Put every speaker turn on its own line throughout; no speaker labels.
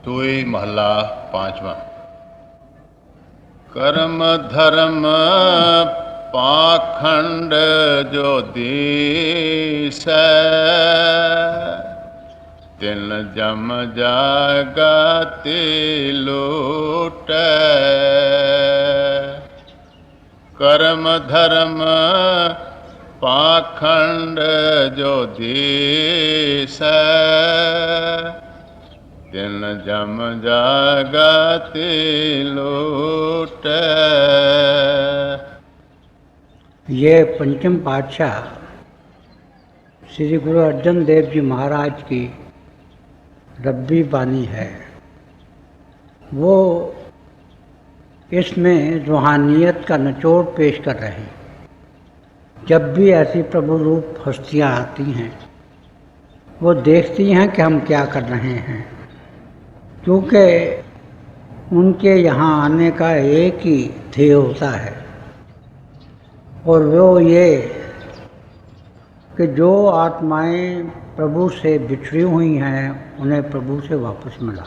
तोय महला पांचवा। कर्म धर्म पाखंड जो देश, तिन जम जागते लूट। कर्म धर्म पाखंड जो देश, तिन जम जागते लूट।
ये पंचम पातशाह श्री गुरु अर्जन देव जी महाराज की रब्बी बानी है। वो इसमें रूहानियत का निचोड़ पेश कर रहे हैं। जब भी ऐसी प्रभु रूप हस्तियाँ आती हैं, वो देखती हैं कि हम क्या कर रहे हैं, क्योंकि उनके यहाँ आने का एक ही ध्येय होता है, और वो ये कि जो आत्माएं प्रभु से बिछड़ी हुई हैं उन्हें प्रभु से वापस मिला।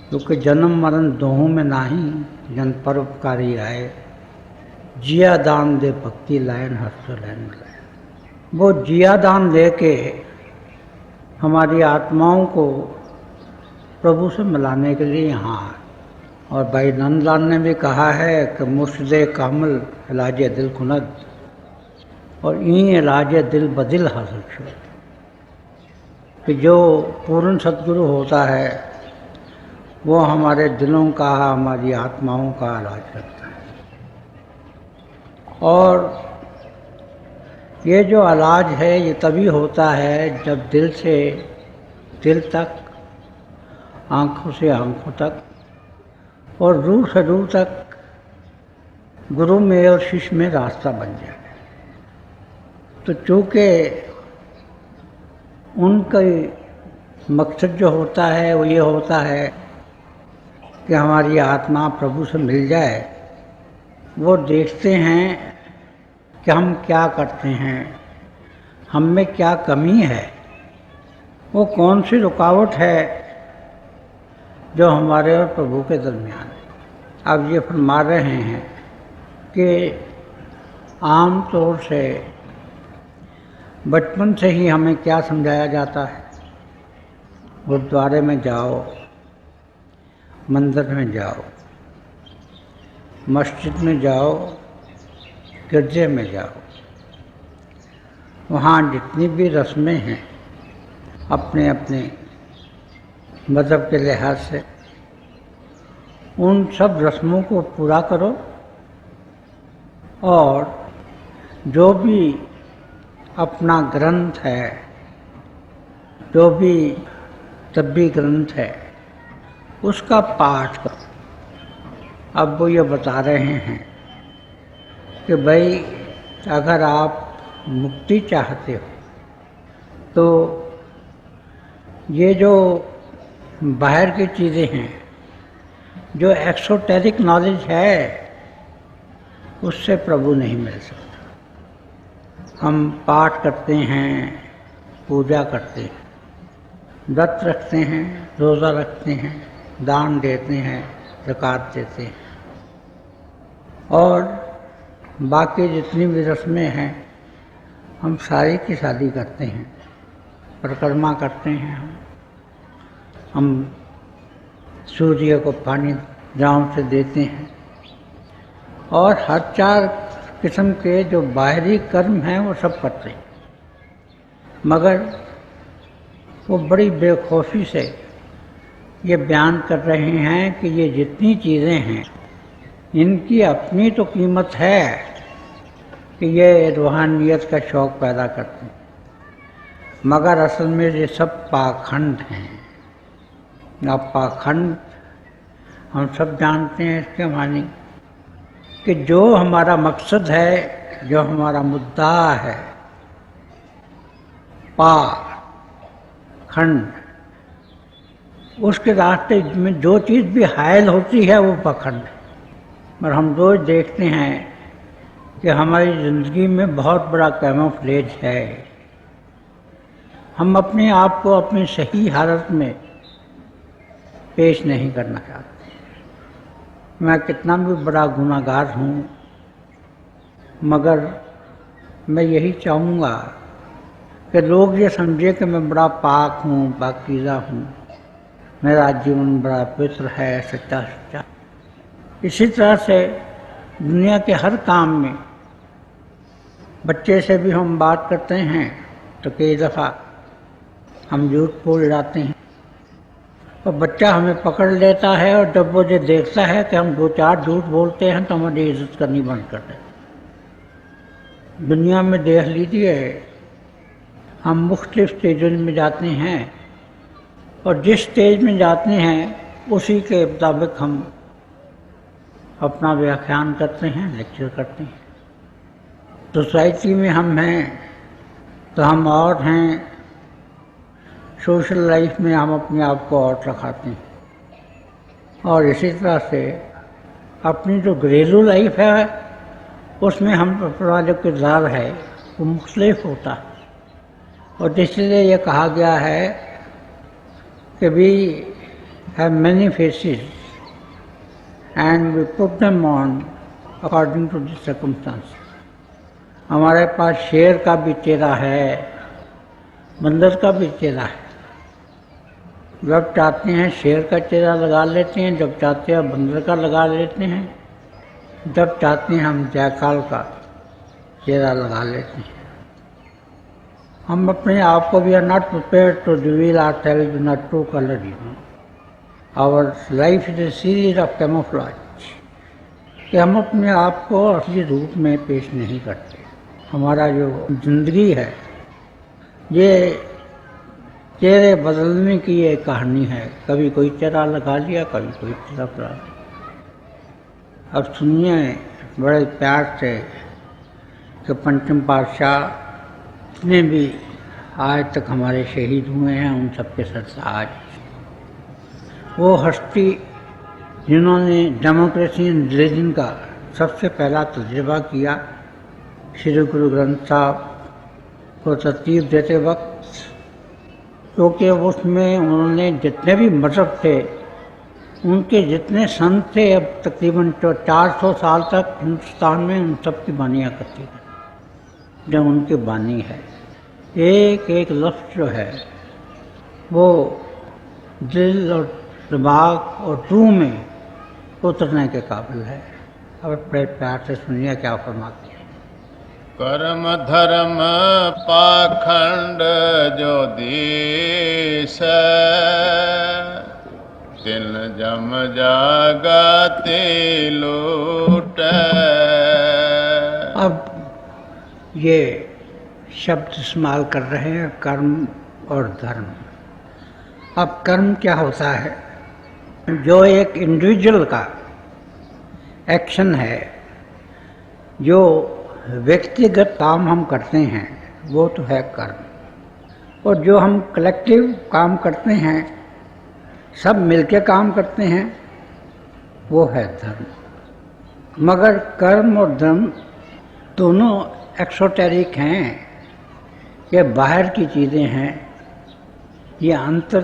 क्योंकि जन्म मरण दोहों में नाही, जन परोपकारी आए, जिया दान दे भक्ति लायन हर्ष लैन लाए। वो जिया दान दे के हमारी आत्माओं को प्रभु से मिलाने के लिए यहाँ आए। और भाई नंदलाल ने भी कहा है कि मुर्शदे कामल इलाज दिल खुनद, और ई इलाज दिल बदिल हासिल छो। कि जो पूर्ण सद्गुरु होता है वो हमारे दिलों का, हमारी आत्माओं का इलाज करता है। और ये जो इलाज है ये तभी होता है जब दिल से दिल तक, आँखों से आँखों तक और रूह से रूह तक गुरु में और शिष्य में रास्ता बन जाए। तो चूँकि उनका मकसद जो होता है वो ये होता है कि हमारी आत्मा प्रभु से मिल जाए। वो देखते हैं कि हम क्या करते हैं, हम में क्या कमी है, वो कौन सी रुकावट है जो हमारे और प्रभु के दरमियान है। अब ये फरमा रहे हैं कि आम तौर से बचपन से ही हमें क्या समझाया जाता है, गुरुद्वारे में जाओ, मंदिर में जाओ, मस्जिद में जाओ, गिरजे में जाओ। वहाँ जितनी भी रस्में हैं अपने अपने मज़हब के लिहाज से, उन सब रस्मों को पूरा करो, और जो भी अपना ग्रंथ है, जो भी तब्बी ग्रंथ है, उसका पाठ करो। अब वो ये बता रहे हैं कि भाई अगर आप मुक्ति चाहते हो तो ये जो बाहर की चीज़ें हैं, जो एक्सोटेरिक नॉलेज है, उससे प्रभु नहीं मिल सकता। हम पाठ करते हैं, पूजा करते हैं, व्रत रखते हैं, रोज़ा रखते हैं, दान देते हैं, ज़कात देते हैं, और बाकी जितनी भी रस्में हैं हम सारी की शादी करते हैं, परिक्रमा करते हैं। हम सूर्य को पानी जाँव से देते हैं, और हर 4 किस्म के जो बाहरी कर्म हैं वो सब करते हैं। मगर वो बड़ी बेखौफी से ये बयान कर रहे हैं कि ये जितनी चीज़ें हैं इनकी अपनी तो कीमत है कि ये रूहानियत का शौक़ पैदा करते हैं, मगर असल में ये सब पाखंड हैं। अब पाखंड हम सब जानते हैं इसके मानी कि जो हमारा मकसद है, जो हमारा मुद्दा है, पाखंड, उसके रास्ते में जो चीज़ भी हायल होती है वो पाखंड है। और हम रोज़ देखते हैं कि हमारी ज़िंदगी में बहुत बड़ा कैमोफ्लेज है। हम अपने आप को अपनी सही हालत में पेश नहीं करना चाहते। मैं कितना भी बड़ा गुनाहगार हूँ, मगर मैं यही चाहूँगा कि लोग ये समझे कि मैं बड़ा पाक हूँ, पाकीज़ा हूँ, मेरा जीवन बड़ा पवित्र है, सच्चा सच्चा। इसी तरह से दुनिया के हर काम में बच्चे से भी हम बात करते हैं तो कई दफ़ा हम झूठ बोल जाते हैं, और बच्चा हमें पकड़ लेता है, और जब वो ये देखता है कि हम 2-4 झूठ बोलते हैं तो हमारी इज्जत करनी बंद कर देते। दुनिया में देख लीजिए, हम मुख्तलिफ स्टेजों में जाते हैं, और जिस स्टेज में जाते हैं उसी के मुताबिक हम अपना व्याख्यान करते हैं, लेक्चर करते हैं। सोसाइटी में हम हैं तो हम और हैं, सोशल लाइफ में हम अपने आप को और रखाते हैं, और इसी तरह से अपनी जो घरेलू लाइफ है उसमें हम अपना जो किरदार है वो मुख्तलिफ होता है। और इसलिए ये कहा गया है कि we have many faces and we put them on according to the circumstance. हमारे पास शेर का भी चेहरा है, बंदर का भी चेहरा है। जब चाहते हैं शेर का चेहरा लगा लेते हैं, जब चाहते हैं बंदर का लगा लेते हैं, जब चाहते हैं हम जयकाल का चेहरा लगा लेते हैं। हम अपने आप को भी are not prepared to reveal ourselves in a true colour. Our life is a series of camouflage, कि हम अपने आप को असली रूप में पेश नहीं करते। हमारा जो जिंदगी है ये चेहरे बदलने की एक कहानी है। कभी कोई चेहरा लगा लिया, कभी कोई चेहरा लगा लिया। अब सुनिए बड़े प्यार से कि पंचम पातशाह जितने भी आज तक हमारे शहीद हुए हैं उन सबके सरताज, वो हस्ती जिन्होंने डेमोक्रेसी एंड रिलीजन का सबसे पहला तजुर्बा किया, श्री गुरु ग्रंथ साहब को तरतीब देते वक्त, क्योंकि उसमें उन्होंने जितने भी मजहब थे उनके जितने संत थे, अब तकरीबन 400 साल तक हिंदुस्तान में उन सब की बानियाँ करती है। जो उनकी बानी है, एक एक लफ्ज़ जो है वो दिल और दिमाग और रूह में उतरने के काबिल है। अब बड़े प्यार से सुनिए क्या फरमाते हैं।
कर्म धर्म पाखंड जो देश, तिन जम जागते लूट।
अब ये शब्द इस्तेमाल कर रहे हैं कर्म और धर्म। अब कर्म क्या होता है? जो एक इंडिविजुअल का एक्शन है, जो व्यक्तिगत काम हम करते हैं वो तो है कर्म, और जो हम कलेक्टिव काम करते हैं, सब मिलके काम करते हैं, वो है धर्म। मगर कर्म और धर्म दोनों एक्सोटेरिक हैं, ये बाहर की चीज़ें हैं, ये अंतर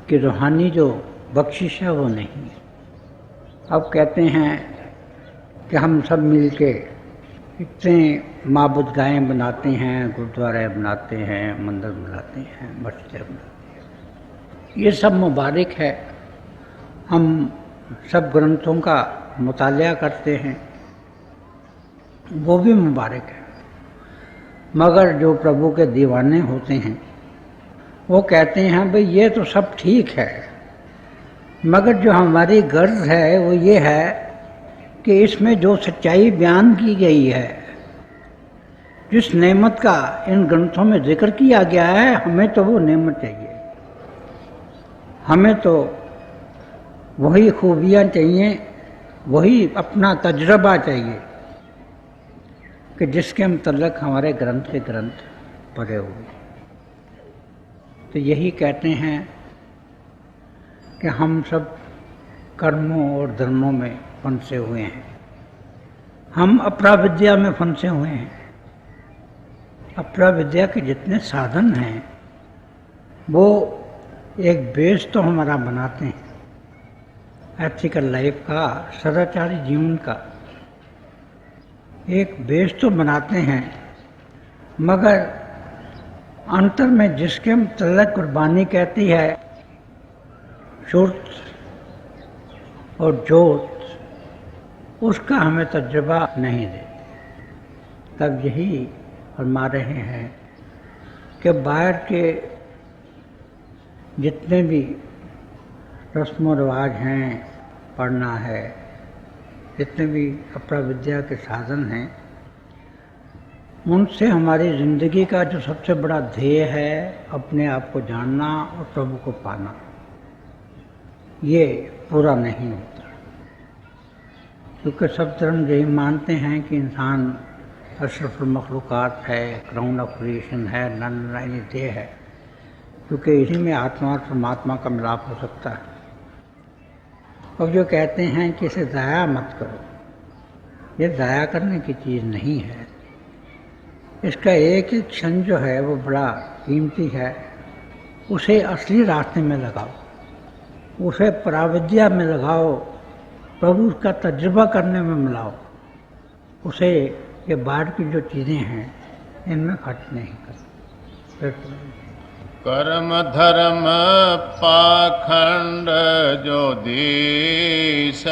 की रूहानी जो बख्शिश है वो नहीं। अब कहते हैं कि हम सब मिलके इतने माबूदगाहें बनाते हैं, गुरुद्वारे बनाते हैं, मंदिर बनाते हैं, मस्जिदें बनाते हैं, ये सब मुबारक है। हम सब ग्रंथों का मुतालिया करते हैं, वो भी मुबारक है। मगर जो प्रभु के दीवाने होते हैं वो कहते हैं भाई ये तो सब ठीक है, मगर जो हमारी गर्ज है वो ये है कि इसमें जो सच्चाई बयान की गई है, जिस नेमत का इन ग्रंथों में जिक्र किया गया है, हमें तो वो नेमत चाहिए। हमें तो वही खूबियाँ चाहिए, वही अपना तजुर्बा चाहिए कि जिसके मुतल्लिक़ हमारे ग्रंथ के ग्रंथ पढ़े हुए। तो यही कहते हैं कि हम सब कर्मों और धर्मों में फंसे हुए हैं, हम अपराविद्या में फंसे हुए हैं। अपराविद्या के जितने साधन हैं वो एक बेस तो हमारा बनाते हैं, एथिकल लाइफ का, सदाचारी जीवन का एक बेस तो बनाते हैं, मगर अंतर में जिसके हम तलक कुर्बानी कहती है, शुद्ध और जोत, उसका हमें तजुर्बा नहीं देते। तब यही फरमा रहे हैं कि बाहर के जितने भी रस्म व रिवाज हैं, पढ़ना है, जितने भी अपरा विद्या के साधन हैं, उनसे हमारी ज़िंदगी का जो सबसे बड़ा ध्येय है, अपने आप को जानना और प्रभु को पाना, ये पूरा नहीं होता। क्योंकि सब धर्म यही मानते हैं कि इंसान अशरफुल मखलूक़ात है, क्राउन ऑफ क्रिएशन है, नन देह है, क्योंकि इसी में आत्मा और परमात्मा का मिलाप हो सकता है। और जो कहते हैं कि इसे ज़ाया मत करो, ये ज़ाया करने की चीज़ नहीं है। इसका एक एक क्षण जो है वो बड़ा कीमती है, उसे असली रास्ते में लगाओ, उसे पराविद्या में लगाओ, प्रभु का तजुर्बा करने में मिलाओ, उसे ये बाहर की जो चीज़ें हैं इनमें खर्च नहीं करो।
कर्म धर्म पाखंड जो देश,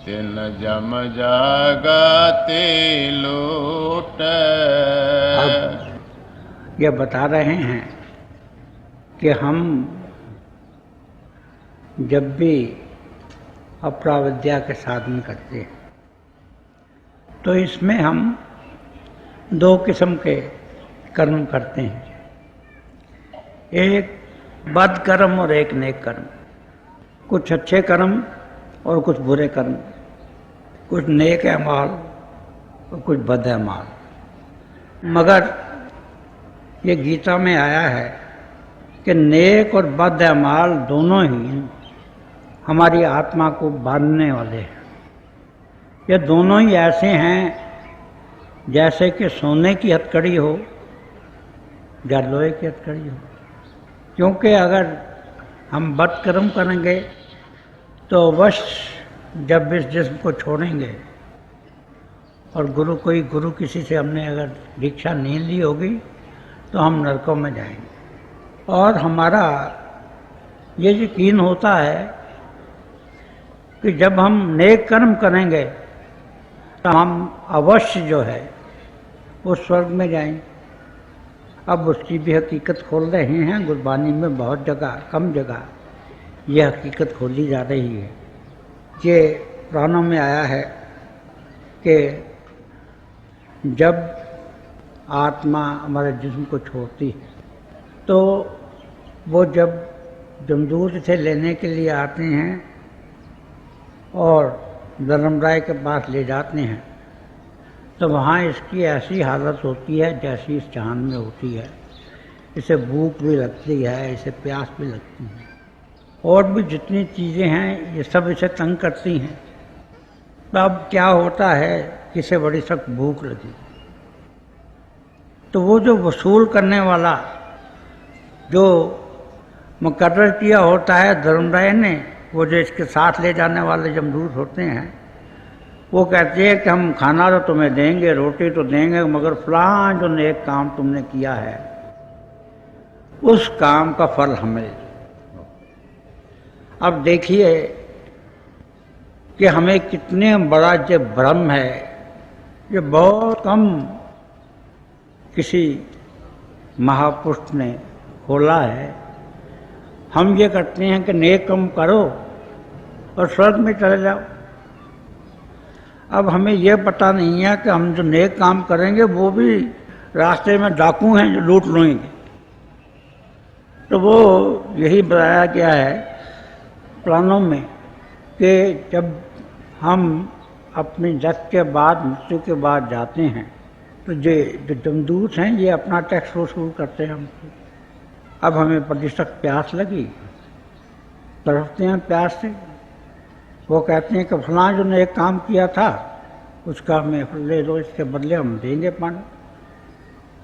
तिन जम जागते लूट।
अब ये बता रहे हैं कि हम जब भी अपरा विद्या के साधन करते हैं तो इसमें हम दो किस्म के कर्म करते हैं, एक बद कर्म और एक नेक कर्म। कुछ अच्छे कर्म और कुछ बुरे कर्म, कुछ नेक अमाल और कुछ बद अमाल। मगर ये गीता में आया है कि नेक और बद अमाल दोनों ही हमारी आत्मा को बांधने वाले हैं। ये दोनों ही ऐसे हैं जैसे कि सोने की हथकड़ी हो या लोहे की हथकड़ी हो। क्योंकि अगर हम बद कर्म करेंगे तो अवश्य जब इस जिस्म को छोड़ेंगे और गुरु किसी से हमने अगर दीक्षा नहीं ली होगी तो हम नरकों में जाएंगे। और हमारा ये यकीन होता है कि जब हम नेक कर्म करेंगे तो हम अवश्य जो है वो स्वर्ग में जाएंगे। अब उसकी भी हकीकत खोल रहे हैं गुरबानी में, बहुत जगह, कम जगह ये हकीकत खोली जा रही है। ये पुराणों में आया है कि जब आत्मा हमारे जिस्म को छोड़ती है तो वो जब जमदूत इसे लेने के लिए आते हैं और धर्मराय के पास ले जाते हैं तो वहाँ इसकी ऐसी हालत होती है जैसी इस जहान में होती है। इसे भूख भी लगती है, इसे प्यास भी लगती है, और भी जितनी चीज़ें हैं ये सब इसे तंग करती हैं। तब क्या होता है, इसे बड़ी सख्त भूख लगी तो वो जो वसूल करने वाला जो मुकर्रर किया होता है धर्मराय ने, वो जो इसके साथ ले जाने वाले जमदूत होते हैं, वो कहते हैं कि हम खाना तो तुम्हें देंगे, रोटी तो देंगे, मगर फलां जो नेक काम तुमने किया है उस काम का फल हमें। अब देखिए कि हमें कितने बड़ा जो भ्रम है, ये बहुत कम किसी महापुरुष ने खोला है। हम ये करते हैं कि नेक काम करो और स्वर्ग में चले जाओ। अब हमें यह पता नहीं है कि हम जो नेक काम करेंगे वो भी रास्ते में डाकू हैं जो लूट लेंगे। तो वो यही बताया गया है पुराणों में कि जब हम अपनी जग के बाद, मृत्यु के बाद जाते हैं तो जो जमदूत हैं ये अपना टैक्स वसूल करते हैं हमसे। अब हमें बड़ी सख्त प्यास लगी, तड़पते हैं प्यास से, वो कहते हैं कि फलां जो ने एक काम किया था उसका हमें ले लो, इसके बदले हम देंगे पानी।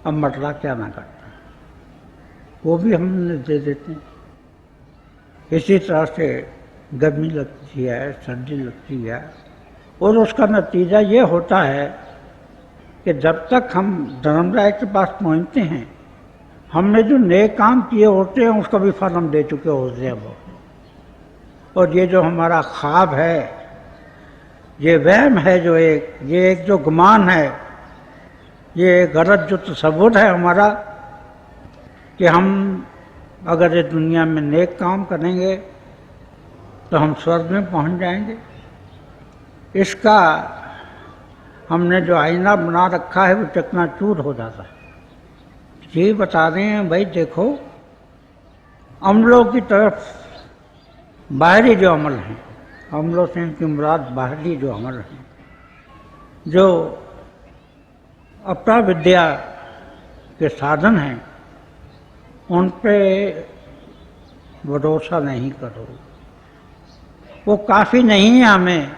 अब मटला क्या ना करता, वो भी हम दे देते हैं। इसी तरह से गर्मी लगती है, सर्दी लगती है, और उसका नतीजा ये होता है कि जब तक हम धर्मराय के पास पहुंचते हैं, हमने जो नेक काम किए होते हैं उसका भी फल हम दे चुके होते हैं वो। और ये जो हमारा ख्वाब है, ये वहम है, ये एक जो गुमान है, ये गलत जो तसव्वुर है हमारा कि हम अगर इस दुनिया में नेक काम करेंगे तो हम स्वर्ग में पहुंच जाएंगे, इसका हमने जो आईना बना रखा है वो चकनाचूर हो जाता है। ये बता रहे हैं भाई देखो, अमलों की तरफ बाहरी जो अमल हैं, अमलों से इनकी मुराद बाहरी जो अमल हैं, जो अपरा विद्या के साधन हैं, उन पे भरोसा नहीं करो। वो काफ़ी नहीं है हमें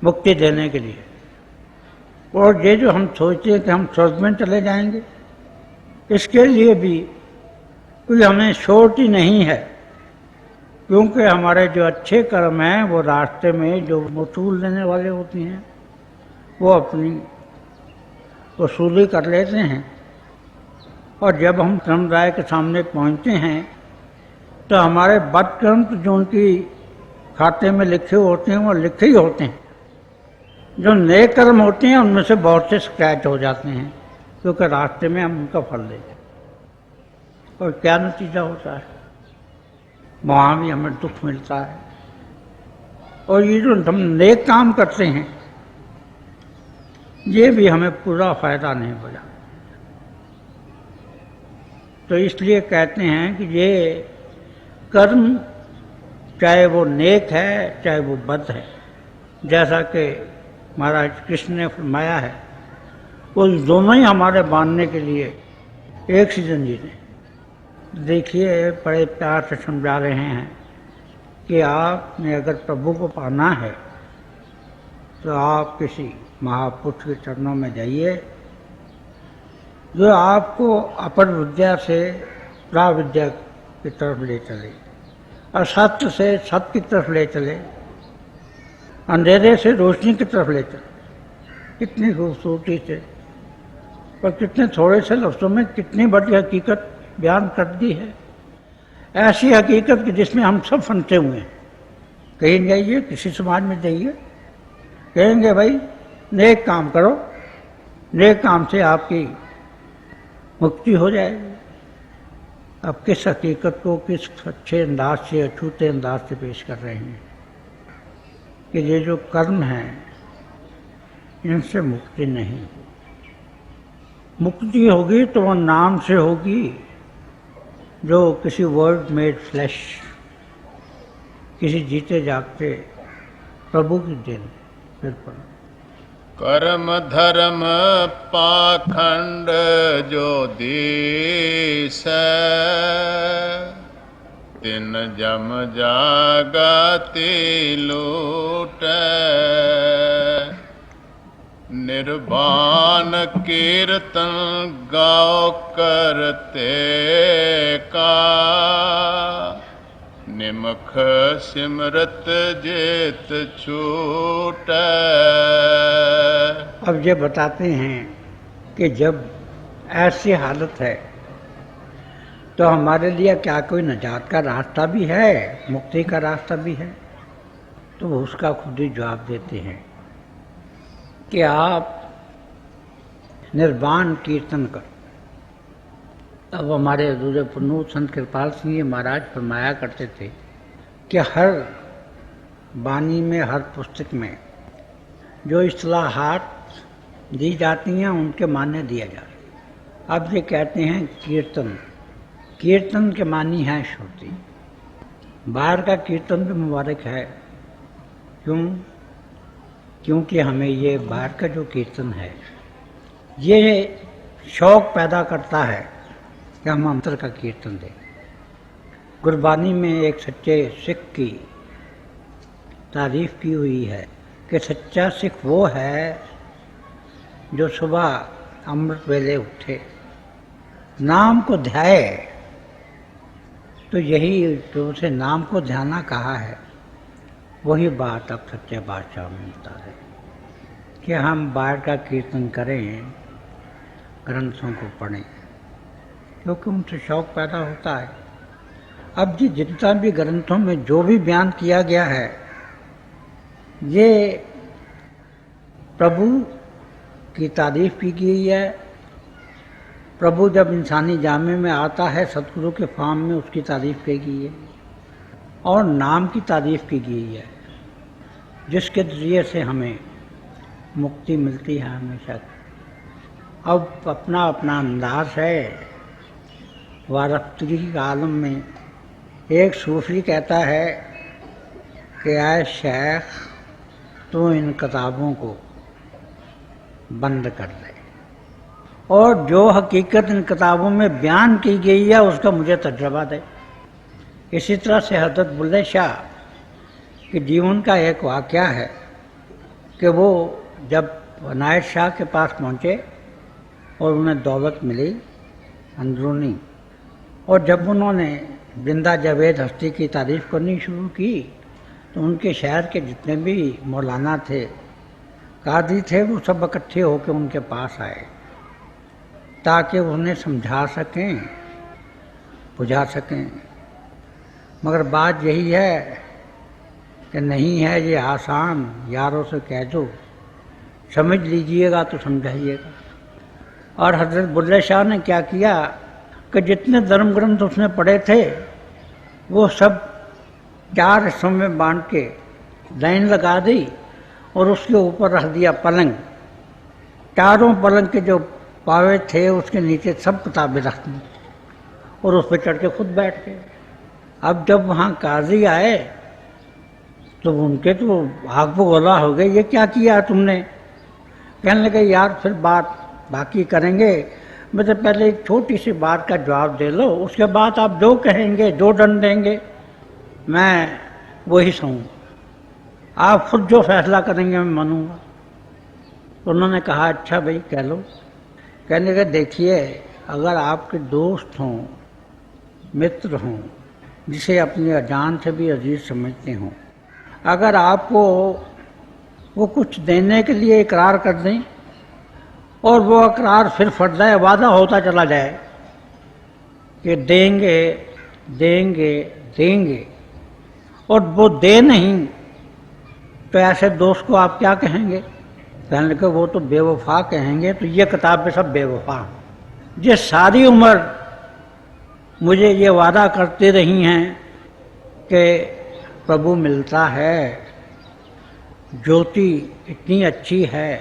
मुक्ति देने के लिए। और ये जो हम सोचते हैं कि हम स्वर्ग में चले जाएंगे, इसके लिए भी कोई हमें श्योरिटी नहीं है, क्योंकि हमारे जो अच्छे कर्म हैं वो रास्ते में जो वसूल लेने वाले होते हैं वो अपनी वसूली कर लेते हैं। और जब हम धर्मराय के सामने पहुंचते हैं तो हमारे बदकर्म जो उनकी खाते में लिखे होते हैं वो लिखे ही होते हैं। जो नेक कर्म होते हैं उनमें से बहुत से स्क्रैच हो जाते हैं, क्योंकि रास्ते में हम उनका फल लेते हैं। और क्या नतीजा होता है, वहाँ भी हमें दुख मिलता है। और ये जो हम नेक काम करते हैं ये भी हमें पूरा फायदा नहीं बचा। तो इसलिए कहते हैं कि ये कर्म चाहे वो नेक है चाहे वो बद है, जैसा कि महाराज कृष्ण ने फरमाया है, वो दोनों ही हमारे बांधने के लिए एक सी जंजीर है। देखिए बड़े प्यार से समझा रहे हैं कि आपने अगर प्रभु को पाना है तो आप किसी महापुरुष के चरणों में जाइए जो आपको अपर विद्या से प्राविद्या की तरफ ले चले, असत्य से सत्य की तरफ ले चले, अंधेरे से रोशनी की तरफ ले चले। कितनी खूबसूरती से और कितने थोड़े से लफ्ज़ों में कितनी बड़ी हकीकत बयान कर दी है। ऐसी हकीकत कि जिसमें हम सब फंसे हुए हैं। कहीं जाइए, किसी समाज में जाइए, कहेंगे भाई नेक काम करो, नेक काम से आपकी मुक्ति हो जाएगी। अब किस हकीकत को किस अच्छे अंदाज से, अछूते अंदाज से पेश कर रहे हैं कि ये जो कर्म हैं इनसे मुक्ति नहीं। मुक्ति होगी तो वो नाम से होगी जो किसी वर्ड मेड फ्लैश, किसी जीते जागते प्रभु की देन। फिर पर
कर्म धर्म पाखंड जो देश, तिन जम जागते लूट, निर्वाण कीर्तन गाओ करते का, निमख सिमरत जेत छूट।
अब ये बताते हैं कि जब ऐसी हालत है तो हमारे लिए क्या कोई निजात का रास्ता भी है, मुक्ति का रास्ता भी है? तो उसका खुद ही जवाब देते हैं कि आप निर्वाण कीर्तन करो। अब हमारे हजूर पुरनूत संत कृपाल सिंह जी महाराज फरमाया करते थे कि हर बानी में, हर पुस्तक में जो इस्तिलाहात दी जाती हैं उनके माने दिया जाता है। अब ये कहते हैं कीर्तन, कीर्तन के मानी है श्रुति। बाहर का कीर्तन भी मुबारक है, क्यों? क्योंकि हमें ये बाहर का जो कीर्तन है ये शौक़ पैदा करता है कि हम अंतर का कीर्तन दें। गुरबानी में एक सच्चे सिख की तारीफ की हुई है कि सच्चा सिख वो है जो सुबह अमृत वेले उठे, नाम को ध्याए तो यही जो उसे नाम को ध्याना कहा है, वही बात अब सच्चे बादशाह में बता रहे कि हम बाहर का कीर्तन करें, ग्रंथों को पढ़ें, क्योंकि उनसे शौक पैदा होता है। अब जितना भी ग्रंथों में जो भी बयान किया गया है, ये प्रभु की तारीफ की गई है। प्रभु जब इंसानी जामे में आता है, सतगुरु के फार्म में, उसकी तारीफ की गई है और नाम की तारीफ की गई है, जिसके जरिए से हमें मुक्ति मिलती है हमेशा। अब अपना अपना अंदाज है। वारफ्तगी के आलम में एक सूफी कहता है कि आए शेख, तो इन किताबों को बंद कर दे और जो हकीकत इन किताबों में बयान की गई है उसका मुझे तजुर्बा दे। इसी तरह से हज़रत बुल्ले शाह के जीवन का एक वाक़या है कि वो जब अनायत शाह के पास पहुँचे और उन्हें दौलत मिली अंदरूनी, और जब उन्होंने जिंदा जावेद हस्ती की तारीफ़ करनी शुरू की तो उनके शहर के जितने भी मौलाना थे, कादी थे, वो सब इकट्ठे होकर उनके पास आए ताकि उन्हें समझा सकें, बुझा सकें। मगर बात यही है कि नहीं है ये आसान, यारों से कह दो, समझ लीजिएगा तो समझाइएगा। और हज़रत बुल्ले शाह ने क्या किया कि जितने धर्म ग्रंथ उसने पढ़े थे वो सब 4 हिस्सों में बांट के लाइन लगा दी और उसके ऊपर रख दिया पलंग। चारों पलंग के जो पावे थे उसके नीचे सब किताबें रख दी और उस पर चढ़ के खुद बैठ गए। अब जब वहाँ काजी आए तो उनके तो आग बगोला हो गए, ये क्या किया तुमने? कहने लगे यार फिर बात बाकी करेंगे, मुझे पहले एक छोटी सी बात का जवाब दे लो, उसके बाद आप जो कहेंगे, जो दंड देंगे, मैं वही सहूँगा। आप खुद जो फैसला करेंगे मैं मानूंगा। तो उन्होंने कहा अच्छा भाई कह लो। कहने लगे देखिए, अगर आपके दोस्त हों, मित्र हों, जिसे अपनी जान से भी अजीज समझते हों, अगर आपको वो कुछ देने के लिए इकरार कर दें और वो इकरार फिर फट जाए, वादा होता चला जाए कि देंगे देंगे देंगे, और वो दे नहीं, तो ऐसे दोस्त को आप क्या कहेंगे? कहने लगे वो तो बेवफा कहेंगे। तो ये किताबें सब बेवफा, ये सारी उम्र मुझे ये वादा करते रही हैं कि प्रभु मिलता है, ज्योति इतनी अच्छी है,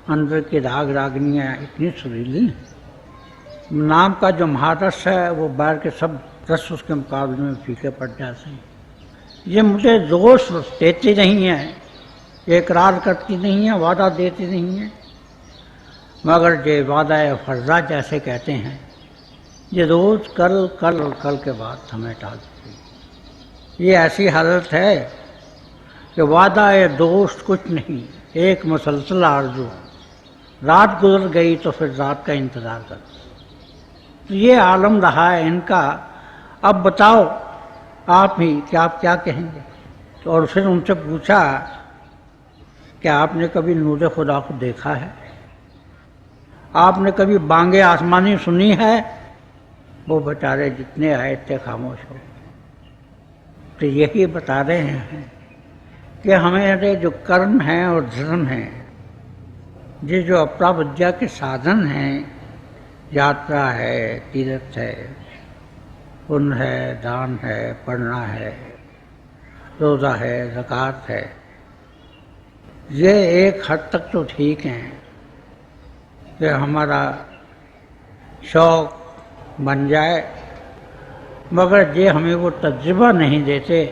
अंदर की राग रागनियाँ इतनी सुरीली, नाम का जो महारस है वो बाहर के सब रस उसके मुकाबले में फीके पड़ जाते हैं। ये मुझे रोज़ देती नहीं है, इकरार करती नहीं है, वादा देती नहीं है, मगर ये वादा फर्जा जैसे कहते हैं, ये रोज़ कल कल और कल के बाद हमें टालती है। ये ऐसी हालत है कि वादा है दोस्त कुछ नहीं, एक मुसलसल आरज़ू, रात गुजर गई तो फिर रात का इंतज़ार कर। तो ये आलम रहा है इनका। अब बताओ आप ही कि आप क्या कहेंगे? तो और फिर उनसे पूछा कि आपने कभी नूर खुदा को देखा है? आपने कभी बांगे आसमानी सुनी है? वो बेचारे जितने आए थे खामोश हो। तो यही बता रहे हैं कि हमारे जो कर्म हैं और धर्म हैं, ये जो अपरा विद्या के साधन हैं, यात्रा है, तीर्थ है, पुण्य है, दान है, पढ़ना है, रोज़ा है, ज़कात है, ये एक हद तक तो ठीक हैं कि हमारा शौक़ बन जाए, मगर ये हमें वो तजुर्बा नहीं देते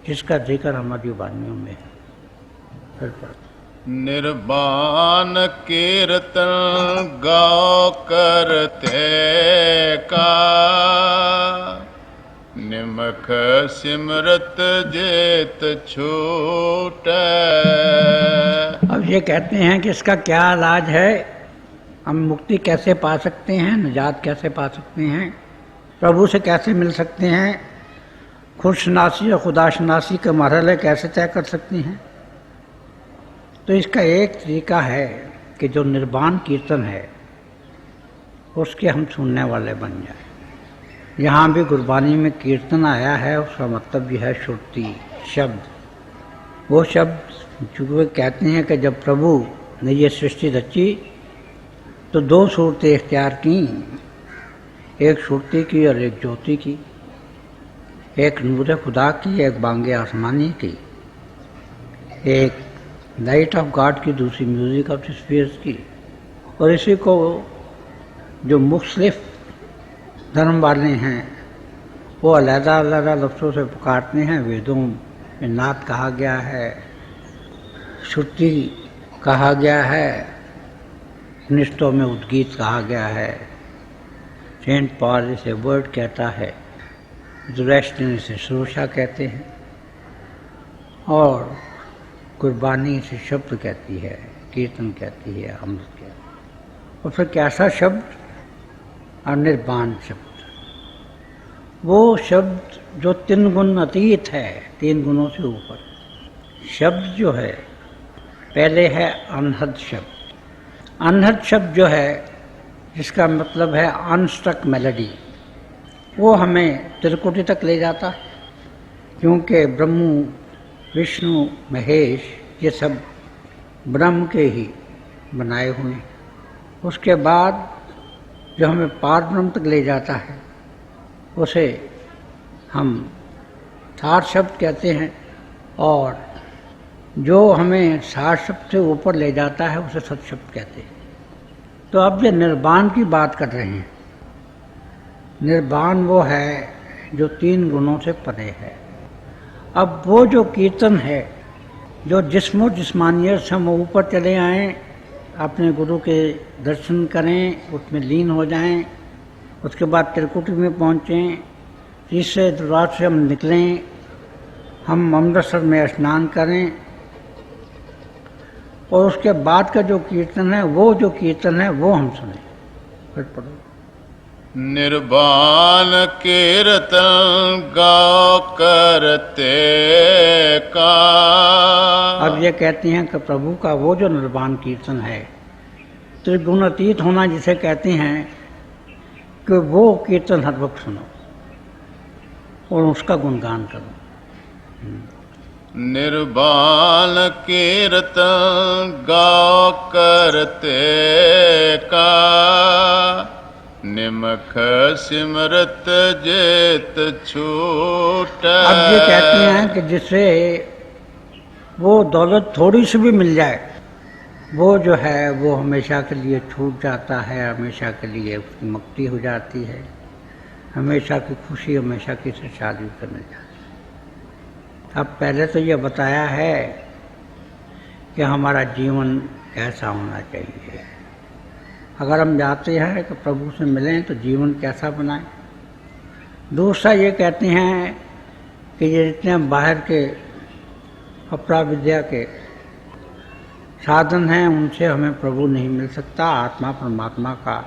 जिसका जिक्र हमारी वानियों में है।
निर्वाण कीर्तन गाओ करते का, निमख सिमरत जेत छूट।
अब ये कहते हैं कि इसका क्या इलाज है, हम मुक्ति कैसे पा सकते हैं, निजात कैसे पा सकते हैं? प्रभु से कैसे मिल सकते हैं, खुदशनासी और खुदाशनासी के मरहले कैसे तय कर सकती हैं। तो इसका एक तरीका है कि जो निर्वाण कीर्तन है उसके हम सुनने वाले बन जाए। यहाँ भी गुरबानी में कीर्तन आया है, उसका मतलब यह है श्रुति, शब्द। वो शब्द जो वे कहते हैं कि जब प्रभु ने ये सृष्टि रची तो दो सूरतें इख्तियार की, एक श्रुति की और एक ज्योति की, एक नूर खुदा की, एक बांगे आसमानी की, एक लाइट ऑफ गॉड की, दूसरी म्यूजिक ऑफ द स्फीयर्स की। और इसी को जो मुख्तलिफ धर्म वाले हैं वो अलग-अलग लफ्ज़ों से पुकारते हैं। वेदों में नाद कहा गया है, श्रुति कहा गया है, निष्ठों में उद्गीत कहा गया है। सेंट पॉल इसे वर्ड कहता है, ज़ोरैस्ट्रियन इसे सुरक्षा कहते हैं, और गुरबानी इसे शब्द कहती है, कीर्तन कहती है, अमृत कहती है। और फिर कैसा शब्द? अनिर्बाण शब्द, वो शब्द जो 3 गुण अतीत है, 3 गुणों से ऊपर। शब्द जो है पहले है अनहद शब्द। अनहद शब्द जो है जिसका मतलब है अनस्ट्रक मेलोडी, वो हमें त्रिकुटी तक ले जाता है, क्योंकि ब्रह्म विष्णु महेश ये सब ब्रह्म के ही बनाए हुए हैं। उसके बाद जो हमें पार ब्रह्म तक ले जाता है उसे हम सार शब्द कहते हैं, और जो हमें सार शब्द से ऊपर ले जाता है उसे सत शब्द कहते हैं। तो अब ये निर्वाण की बात कर रहे हैं। निर्वाण वो है जो 3 गुणों से परे है। अब वो जो कीर्तन है, जो जिस्मो जिस्मानियत से हम ऊपर चले आएँ, अपने गुरु के दर्शन करें, उसमें लीन हो जाएं, उसके बाद त्रिकुटी में पहुँचें, तीसरे द्वार से हम निकलें, हम अमृतसर में स्नान करें, और उसके बाद का जो कीर्तन है वो हम सुने। फिर पढ़ो।
निर्वाण कीर्तन गाओ करते का।
अब ये कहते हैं कि प्रभु का वो जो निर्वाण कीर्तन है, त्रिगुणातीत होना जिसे कहते हैं, कि वो कीर्तन हर वक्त सुनो और उसका गुणगान करो।
निर्वाण कीर्तन गाओ करते का, निमख सिमरत जेत छूट।
अब ये कहते हैं कि जिससे वो दौलत थोड़ी सी भी मिल जाए, वो जो है वो हमेशा के लिए छूट जाता है, हमेशा के लिए उसकी मुक्ति हो जाती है, हमेशा की खुशी, हमेशा की शादी से मिल जाती है। अब पहले तो ये बताया है कि हमारा जीवन कैसा होना चाहिए। अगर हम चाहते हैं कि प्रभु से मिलें तो जीवन कैसा बनाएं। दूसरा ये कहते हैं कि ये जितने बाहर के अपरा विद्या के साधन हैं उनसे हमें प्रभु नहीं मिल सकता, आत्मा परमात्मा का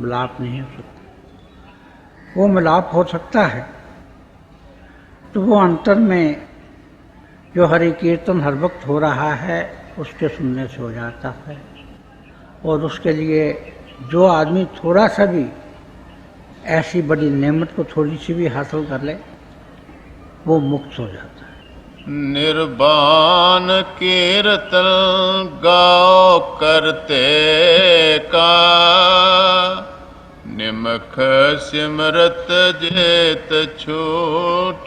मिलाप नहीं हो सकता। वो मिलाप हो सकता है तो वो अंतर में जो हरि कीर्तन हर वक्त हो रहा है उसके सुनने से हो जाता है। और उसके लिए जो आदमी थोड़ा सा भी ऐसी बड़ी नेमत को थोड़ी सी भी हासिल कर ले, वो मुक्त हो जाता है।
निर्वाण कीर्तन गाओ करते का, निमख सिमरत जेत छूट।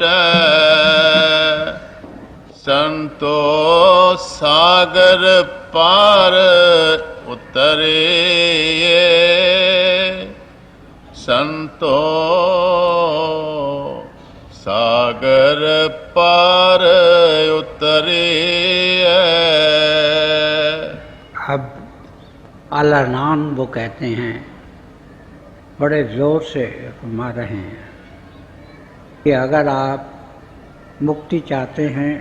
संतो सागर पार उतरे, संतो सागर पार उतरे।
अब आलानान वो कहते हैं, बड़े जोर से फरमा रहे हैं कि अगर आप मुक्ति चाहते हैं,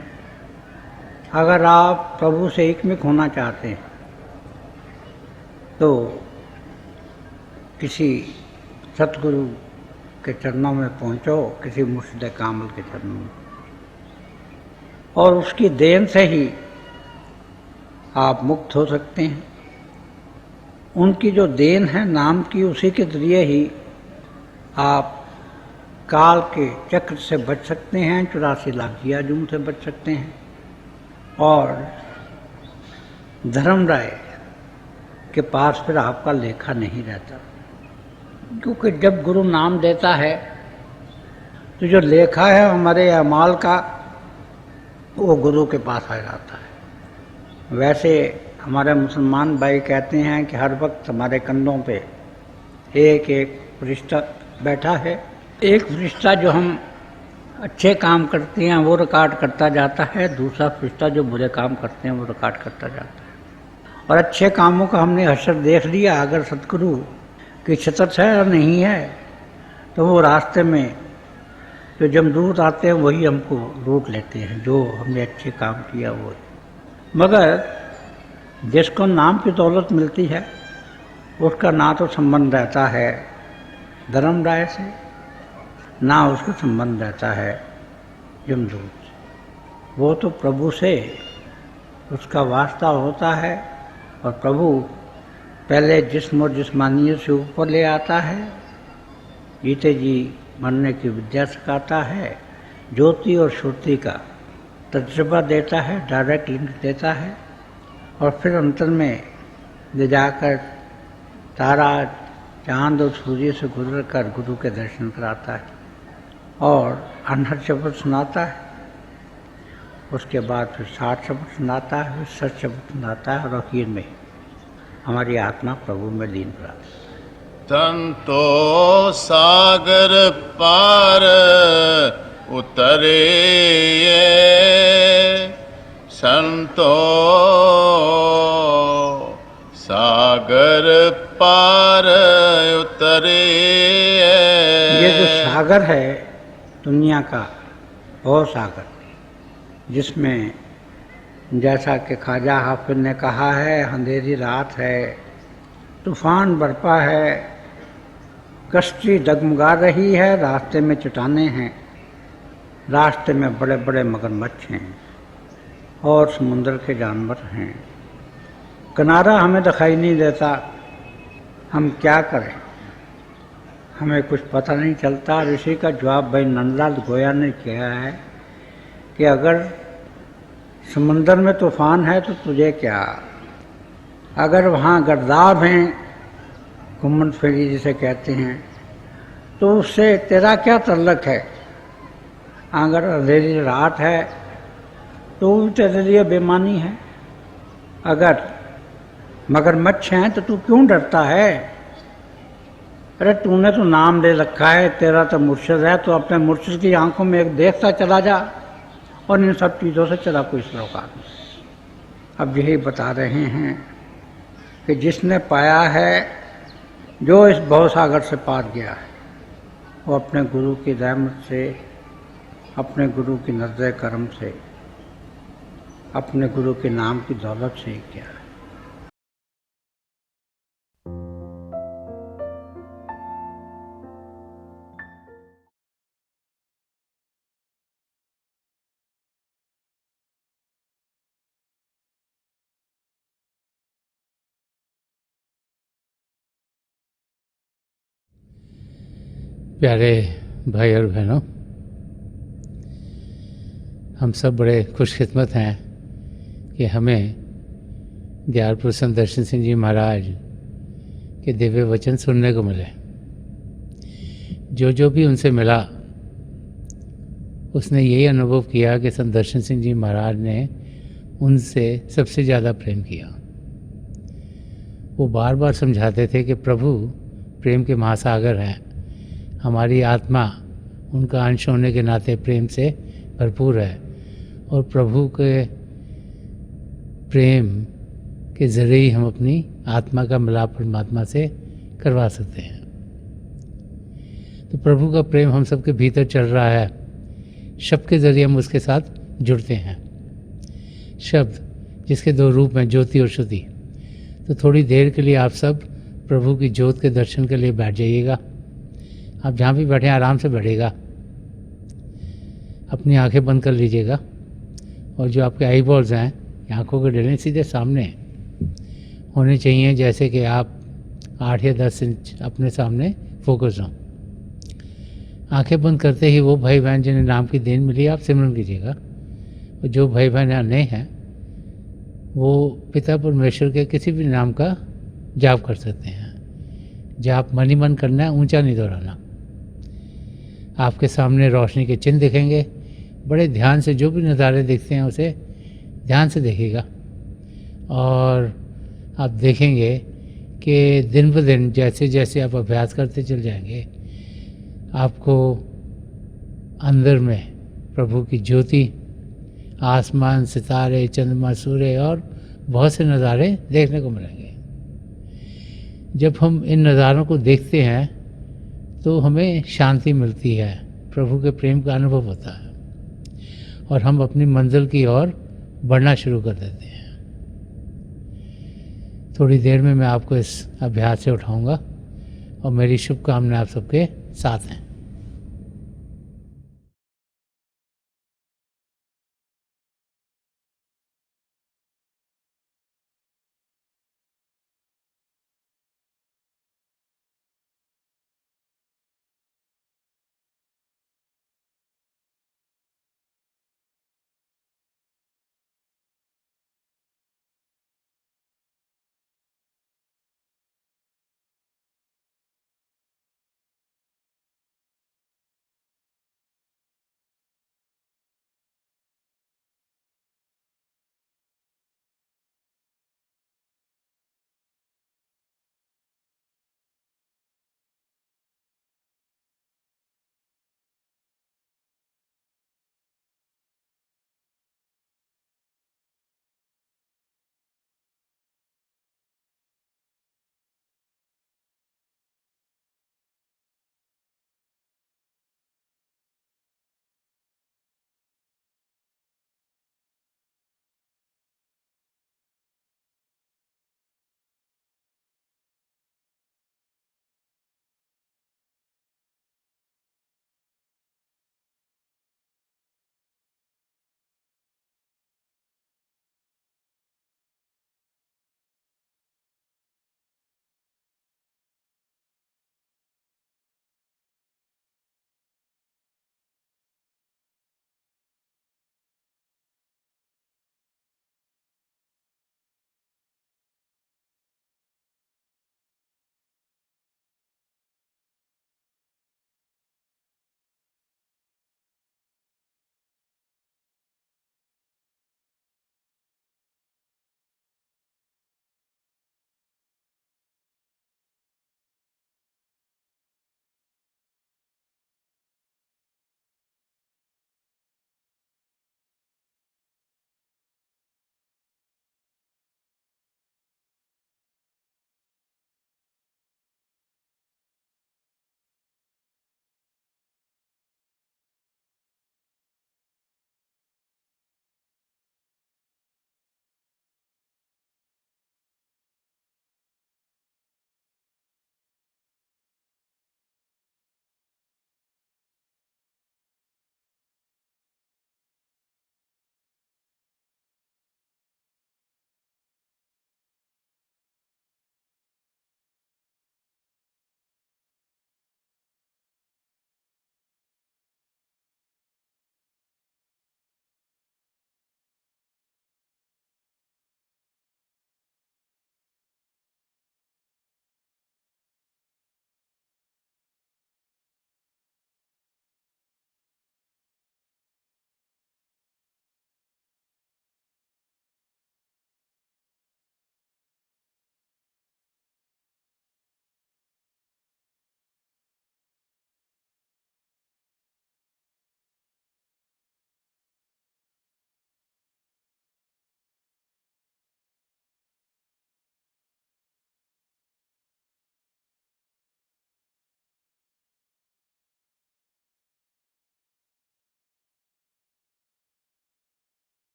अगर आप प्रभु से एकमिक होना चाहते हैं, तो किसी सतगुरु के चरणों में पहुंचो, किसी मुर्शिद कामिल के चरणों में, और उसकी देन से ही आप मुक्त हो सकते हैं। उनकी जो देन है नाम की, उसी के जरिए ही आप काल के चक्र से बच सकते हैं, 84 लाख जियाजुम से बच सकते हैं। और धर्मराय के पास फिर आपका लेखा नहीं रहता, क्योंकि जब गुरु नाम देता है तो जो लेखा है हमारे अमाल का, वो गुरु के पास आ जाता है। वैसे हमारे मुसलमान भाई कहते हैं कि हर वक्त हमारे कंधों पे एक एक फरिश्ता बैठा है। एक फरिश्ता जो हम अच्छे काम करते हैं वो रिकॉर्ड करता जाता है, दूसरा फरिश्ता जो बुरे काम करते हैं वो रिकॉर्ड करता जाता है। और अच्छे कामों का हमने हशर देख लिया। अगर सतगुरु की छतरत है और नहीं है तो वो रास्ते में जो जमदूत आते हैं वही हमको लूट लेते हैं, जो हमने अच्छे काम किया वो। मगर जिसको नाम की दौलत मिलती है उसका ना तो संबंध रहता है धर्मराय से, ना उसका संबंध रहता है यमदूत से। वो तो प्रभु से उसका वास्ता होता है, और प्रभु पहले जिस्म और जिस्मानियत से ऊपर ले आता है, जीते जी मरने की विद्या सिखाता है, ज्योति और श्रुति का तजुर्बा देता है, डायरेक्ट लिंक देता है, और फिर अंतर में ले जाकर तारा चांद और सूर्य से गुजर कर गुरु के दर्शन कराता है और अनहद शब्द सुनाता है। उसके बाद फिर 60 शब्द सुनाता है, फिर 60 शब्द सुनाता है, और आखिर में हमारी आत्मा प्रभु में लीन प्राप्त।
संतो सागर पार उतरे, संतो सागर पार उतरे।
ये जो सागर है दुनिया का, वो सागर जिसमें जैसा कि ख्वाजा हाफिज ने कहा है, अंधेरी रात है, तूफान बरपा है, कश्ती डगमगा रही है, रास्ते में चट्टानें हैं, रास्ते में बड़े बड़े मगरमच्छ हैं और समुंदर के जानवर हैं। किनारा हमें दिखाई नहीं देता, हम क्या करें, हमें कुछ पता नहीं चलता। और इसी का जवाब भाई नंदलाल गोया ने किया है कि अगर समंदर में तूफान है तो तुझे क्या, अगर वहाँ गर्दाब हैं, घुम्मन फेरी जिसे कहते हैं, तो उससे तेरा क्या तल्लक है। अगर अंधेरी रात है तो तेरे लिए बेमानी है। अगर मगरमच्छ हैं तो तू क्यों डरता है। अरे तूने तो नाम ले रखा है, तेरा तो मुर्शिद है, तो अपने मुर्शिद की आंखों में एक देखता चला जा, और इन सब चीज़ों से चला कोई सरोकार नहीं। अब यही बता रहे हैं कि जिसने पाया है, जो इस भवसागर से पार गया है, वो अपने गुरु की रहमत से, अपने गुरु की नज़र करम से, अपने गुरु के नाम की दौलत से ही किया है।
प्यारे भाई और बहनों, हम सब बड़े खुशकिस्मत हैं कि हमें दयालपुर संत दर्शन सिंह जी महाराज के दिव्य वचन सुनने को मिले। जो भी उनसे मिला उसने यही अनुभव किया कि संत दर्शन सिंह जी महाराज ने उनसे सबसे ज़्यादा प्रेम किया। वो बार बार समझाते थे कि प्रभु प्रेम के महासागर हैं, हमारी आत्मा उनका अंश होने के नाते प्रेम से भरपूर है, और प्रभु के प्रेम के ज़रिए ही हम अपनी आत्मा का मिलाप परमात्मा से करवा सकते हैं। तो प्रभु का प्रेम हम सबके भीतर चल रहा है, शब्द के ज़रिए हम उसके साथ जुड़ते हैं। शब्द जिसके दो रूप हैं, ज्योति और श्रुति। तो थोड़ी देर के लिए आप सब प्रभु की ज्योत के दर्शन के लिए बैठ जाइएगा। आप जहाँ भी बैठे आराम से बैठेगा, अपनी आंखें बंद कर लीजिएगा और जो आपके आई बॉल्स हैं, आंखों के डले सीधे सामने होने चाहिए, जैसे कि आप 8 या 10 इंच अपने सामने फोकस हों। आंखें बंद करते ही वो भाई बहन जिन्हें नाम की देन मिली आप सिमरन कीजिएगा, और जो भाई बहन यहाँ नए हैं वो पिता परमेश्वर के किसी भी नाम का जाप कर सकते हैं। जाप मन ही मन करना है, ऊंचा नहीं दोहराना। आपके सामने रोशनी के चिन्ह दिखेंगे, बड़े ध्यान से जो भी नज़ारे दिखते हैं उसे ध्यान से देखिएगा, और आप देखेंगे कि दिन ब दिन जैसे जैसे आप अभ्यास करते चल जाएंगे, आपको अंदर में प्रभु की ज्योति, आसमान, सितारे, चंद्रमा, सूर्य और बहुत से नज़ारे देखने को मिलेंगे। जब हम इन नज़ारों को देखते हैं तो हमें शांति मिलती है, प्रभु के प्रेम का अनुभव होता है, और हम अपनी मंजिल की ओर बढ़ना शुरू कर देते हैं। थोड़ी देर में मैं आपको इस अभ्यास से उठाऊंगा, और मेरी शुभकामनाएं आप सबके साथ हैं।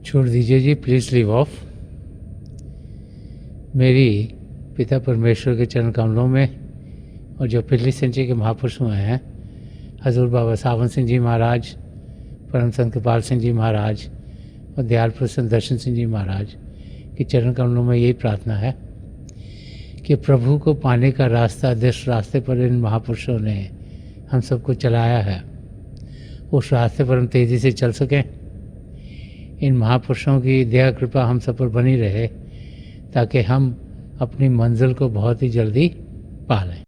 छोड़ दीजिए जी, प्लीज़ लीव ऑफ। मेरी पिता परमेश्वर के चरण कमलों में और जो पिछली सेंचुरी के महापुरुष हुए हैं, हजूर बाबा सावन सिंह जी महाराज, परम संत कृपाल सिंह जी महाराज और दयाल प्रसन्न दर्शन सिंह जी महाराज के चरण कमलों में यही प्रार्थना है कि प्रभु को पाने का रास्ता, जिस रास्ते पर इन महापुरुषों ने हम सबको चलाया है, उस रास्ते पर हम तेज़ी से चल सकें। इन महापुरुषों की दया कृपा हम सब पर बनी रहे ताकि हम अपनी मंजिल को बहुत ही जल्दी पा लें।